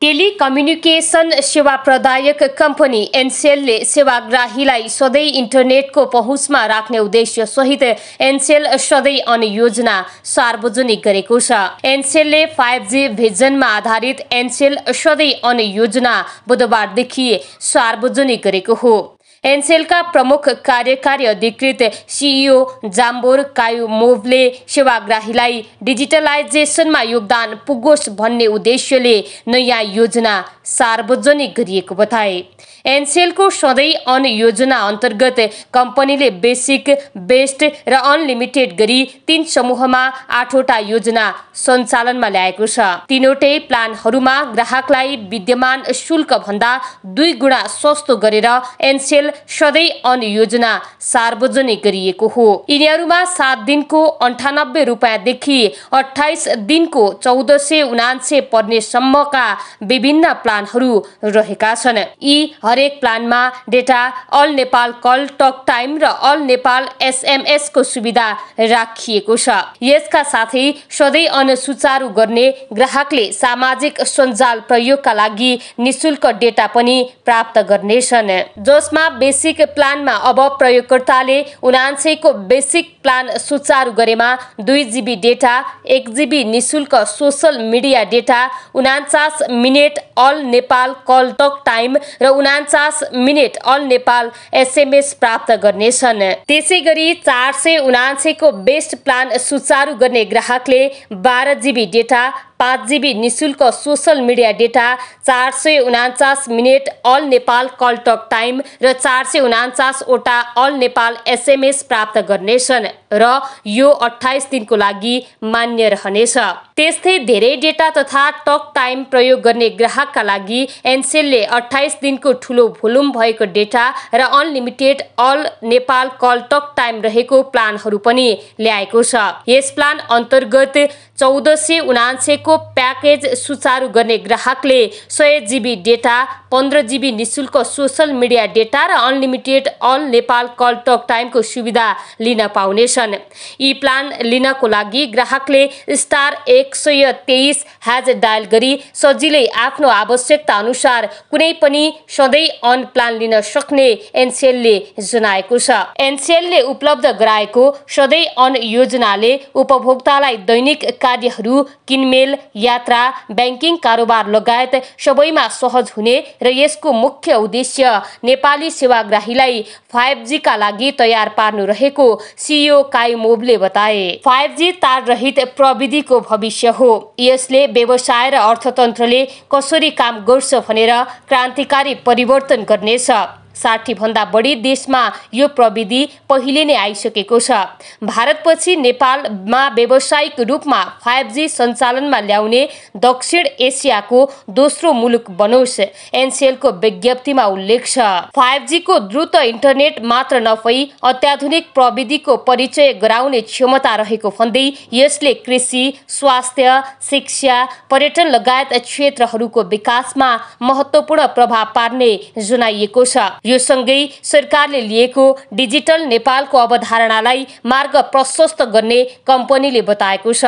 Telecommunication सेवा प्रदायक company एनसेलले सेवाग्राहीलाई सधैँ इन्टरनेटको पहुँचमा राख्ने उद्देश्य सहित एनसेल सधैँ अन योजना सार्वजनिक गरेको छ। एनसेलले 5G भिजनमा आधारित एनसेल सधैँ अन योजना बुधबारदेखि सार्वजनिक गरेको हो। एनसेलका प्रमुख कार्यकारी अधिकृत सीईओ जाम्बोर कायुमोभले सेवाग्राहीलाई डिजिटलाइजेसनमा योगदान पुगोस् भन्ने उद्देश्यले नयाँ योजना सार्वजनिक गरिएको बताए। एनसेलको सधैँ अन योजना अन्तर्गत कम्पनीले बेसिक, बेस्ट र अनलिमिटेड गरी 3 समूहमा 8वटा योजना सञ्चालनमा ल्याएको छ। तीनवटै प्लानहरूमा ग्राहकलाई विद्यमान शुल्क भन्दा 2 गुणा सस्तो गरेर एनसेल सधैँ अन योजना सार्वजनिक गरिएको हो। यिनीहरूमा 7 दिनको 98 रुपैयाँदेखि 28 दिनको 1479 पर्ने सम्मका विभिन्न प्लानहरू रहेका छन्। यी हरेक प्लानमा डेटा, अल नेपाल कल टक टाइम र अल नेपाल SMS को सुविधा राखिएको छ। यसका साथै सधैँ अन सुचारू गर्ने ग्राहकले सामाजिक सञ्जाल प्रयोगका लागि निशुल्क डेटा पनि प्राप्त गर्नेछन्। जसमा बेसिक प्लानमा अब प्रयोगकर्ताले 79 को बेसिक प्लान सुचारू गरेमा 2 GB डेटा, 1 GB निशुल्क सोशल मिडिया डेटा, 49 मिनेट अल नेपाल कल टक टाइम र 49 मिनेट अल नेपाल SMS प्राप्त गर्नेछन्। त्यसैगरी 479 को बेस्ट प्लान सुचारू गर्ने ग्राहकले 12 GB डेटा, 5 GB निशुल्क सोशल मिडिया डेटा, 449 मिनेट अल नेपाल कल टक टाइम र 449 वटा अल नेपाल SMS प्राप्त गर्नेछन् र यो 28 दिनको लागि मान्य रहनेछ। त्यस्तै धेरै डेटा तथा टक टाइम प्रयोग गर्ने ग्राहकका लागि एनसेलले 28 दिनको ठूलो भोल्युम भएको डेटा र अनलिमिटेड अल नेपाल कल टक टाइम रहेको प्लानहरू पनि ल्याएको छ। यस प्लान अन्तर्गत 1479 को प्याकेज सुचारू गर्ने ग्राहकले 100 GB डेटा, 15 GB निशुल्क सोशल मिडिया डेटा र अनलिमिटेड अल नेपाल कल टक टाइमको सुविधा लिन पाउनेछन्। यी प्लान लिनको लागि ग्राहकले *123 # डायल गरी सजिलै आफ्नो आवश्यकता अनुसार कुनै पनि सधैँ अन प्लान लिन सक्ने एनसेलले जनाएको छ। एनसेलले उपलब्ध गराएको सधैँ अन योजनाले उपभोक्तालाई दैनिक कार्यहरू, किनमेल, यात्रा, ब्याङ्किङ कारोबार लगायत सबैमा सहज हुने र यसको मुख्य उद्देश्य नेपाली सेवाग्राहीलाई 5G का लागि तयार पार्नु रहेको सीईओ कायुमोभले बताए। 5G तार रहित प्रविधिको भविष्य हो। यसले व्यवसाय र अर्थतन्त्रले कसरी काम गर्छ भनेर क्रान्तिकारी परिवर्तन गर्नेछ। 60 भन्दा बढी देशमा यो प्रविधि पहिले नै आइसकेको छ। भारतपछि नेपालमा व्यावसायिक रूपमा 5G सञ्चालनमा ल्याउने दक्षिण एसियाको दोस्रो मुलुक बनोस्, एनसेलको विज्ञप्तिमा उल्लेख छ। 5G को द्रुत इन्टरनेट मात्र नभई अत्याधुनिक प्रविधिको परिचय गराउने क्षमता रहेको भन्दै यसले कृषि, स्वास्थ्य, शिक्षा, पर्यटन लगायत क्षेत्रहरूको विकासमा महत्त्वपूर्ण प्रभाव पार्ने जनाइएको छ। यो सँगै सरकारले लिएको डिजिटल नेपालको अवधारणालाई मार्ग प्रशस्त गर्ने कम्पनीले बताएको छ।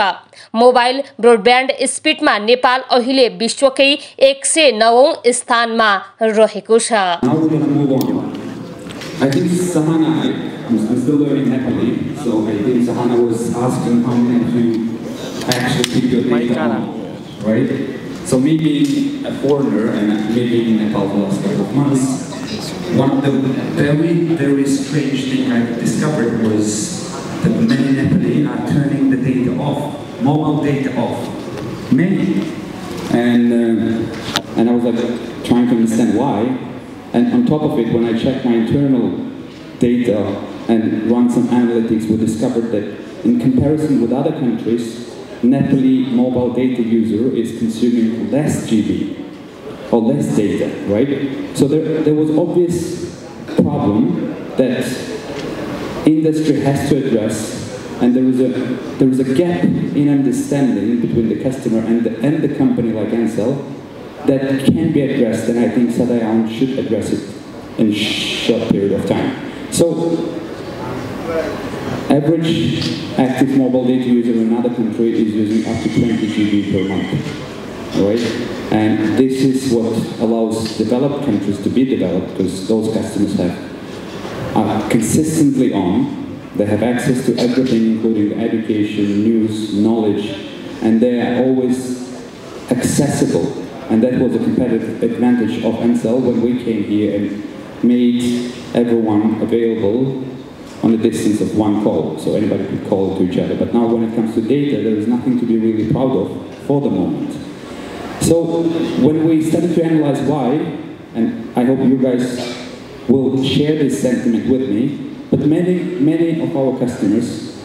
मोबाइल ब्रोडब्यान्ड स्पिडमा नेपाल अहिले विश्वकै 109औं स्थानमा रहेको छ। I think Sahana, I'm still learning Nepali, so I think Sahana was asking how to actually keep your data on, right? So me being a foreigner and living in Nepal for the last couple of months, one of the very strange thing I discovered was that many Nepali are turning the data off, mobile data off, many. And I was like trying to understand why. And on top of it, when I checked my internal data and run some analytics, we discovered that in comparison with other countries, Nepali mobile data user is consuming less GB or less data, right? So there was obvious problem that industry has to address, and there was a gap in understanding between the customer and the company like Ansel that can be addressed, and I think Sadayan should address it in a short period of time. So average active mobile data user in another country is using up to 20 GB per month. right? And this is what allows developed countries to be developed, because those customers are consistently on. They have access to everything, including education, news, knowledge, and they are always accessible. And that was a competitive advantage of Ncell when we came here and made everyone available on a distance of one call, so anybody could call to each other. But now when it comes to data, there is nothing to be really proud of for the moment. So when we started to analyze why, and I hope you guys will share this sentiment with me, but many of our customers,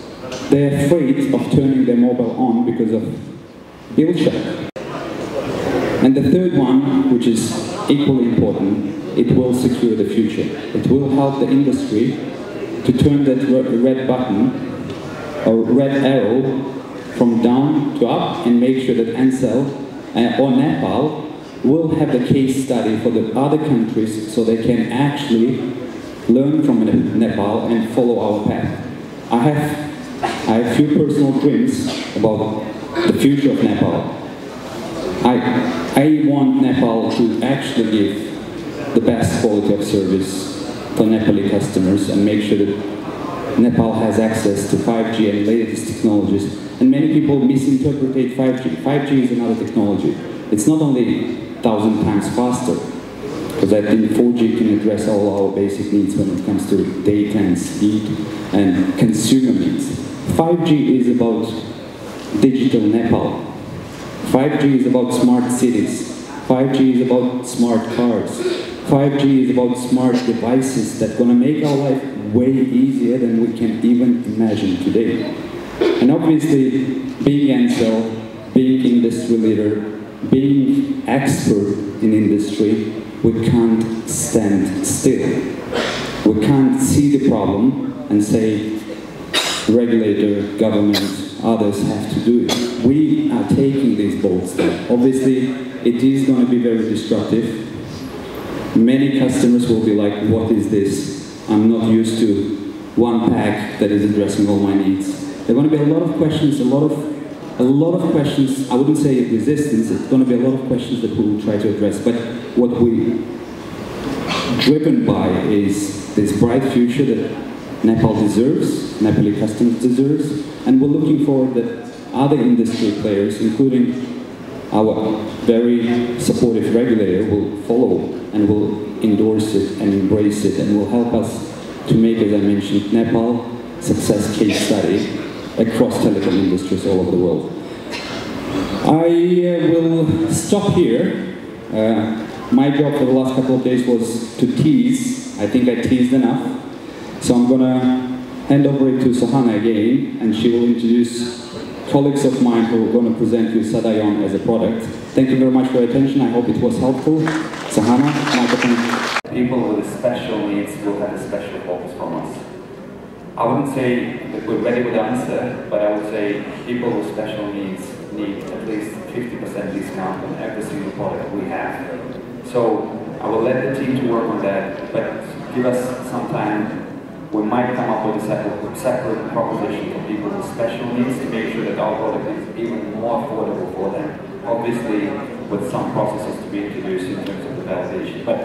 they're afraid of turning their mobile on because of bill shock. And the third one, which is equally important, it will secure the future. It will help the industry to turn that red button or red arrow from down to up and make sure that Ncell or Nepal will have the case study for the other countries so they can actually learn from Nepal and follow our path. I have a few personal dreams about the future of Nepal. I want Nepal to actually give the best quality of service for Nepali customers and make sure that Nepal has access to 5G and latest technologies. And many people misinterpret 5G. 5G is another technology. It's not only 1,000 times faster, because I think 4G can address all our basic needs when it comes to data and speed and consumer needs. 5G is about digital Nepal. 5G is about smart cities. 5G is about smart cars. 5G is about smart devices that are going to make our life way easier than we can even imagine today. And obviously, being Ncell, being industry leader, being expert in industry, we can't stand still. We can't see the problem and say, regulator, government, others have to do it. We are taking this bold step. Obviously, it is going to be very disruptive. Many customers will be like, what is this? I'm not used to one pack that is addressing all my needs. There are going to be a lot of questions, a lot of questions. I wouldn't say resistance, it's going to be a lot of questions that we will try to address. But what we're driven by is this bright future that Nepal deserves, Nepali customers deserves, and we're looking forward that other industry players, including our very supportive regulator, will follow and will endorse it and embrace it and will help us to make, as I mentioned, Nepal success case study across telecom industries all over the world. I will stop here. My job for the last couple of days was to tease. I think I teased enough. So I'm going to hand over it to Sahana again, and she will introduce colleagues of mine who are going to present you Sadayon as a product. Thank you very much for your attention. I hope it was helpful. Sahana, microphone. People with special needs will have a special focus from us. I wouldn't say that we're ready with the answer, but I would say people with special needs need at least 50% discount on every single product we have. So I will let the team to work on that, but give us some time. We might come up with a separate proposition for people with special needs to make sure that our product is even more affordable for them. Obviously, with some processes to be introduced in terms of the validation. But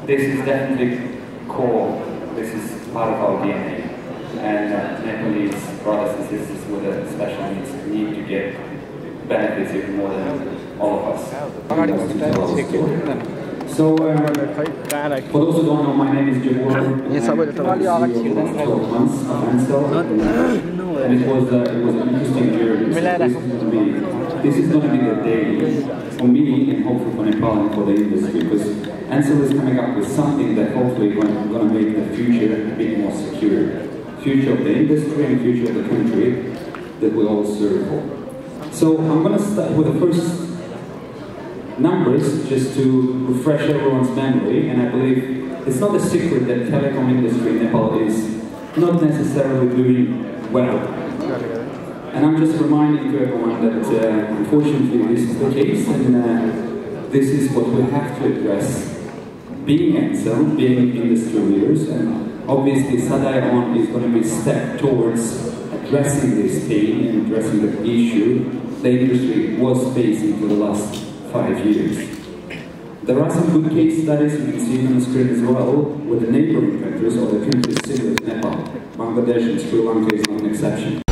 this is definitely core. This is part of our DNA. And Nepalese brothers and sisters with special needs need to get benefits even more than all of us. So, for those who don't know, my name is Thakur. I'm 12 months of Ncell, and it was an interesting journey. This is going to be the day for me and hopefully for Nepal and for the industry, because Ncell is coming up with something that hopefully is going to make the future a bit more secure. Future of the industry and future of the country that we all serve for. So I'm going to start with the first numbers just to refresh everyone's memory, and I believe it's not a secret that telecom industry in Nepal is not necessarily doing well. And I'm just reminding to everyone that unfortunately this is the case, and this is what we have to address. Being Ncell, being industry leaders, and obviously Sadayon is going to be a step towards addressing this pain and addressing the issue the industry was facing for the last 5 years. There are some good case studies you can see on the screen as well, with the neighboring countries or the countries similar to Nepal. Bangladesh and Sri Lanka is not an exception.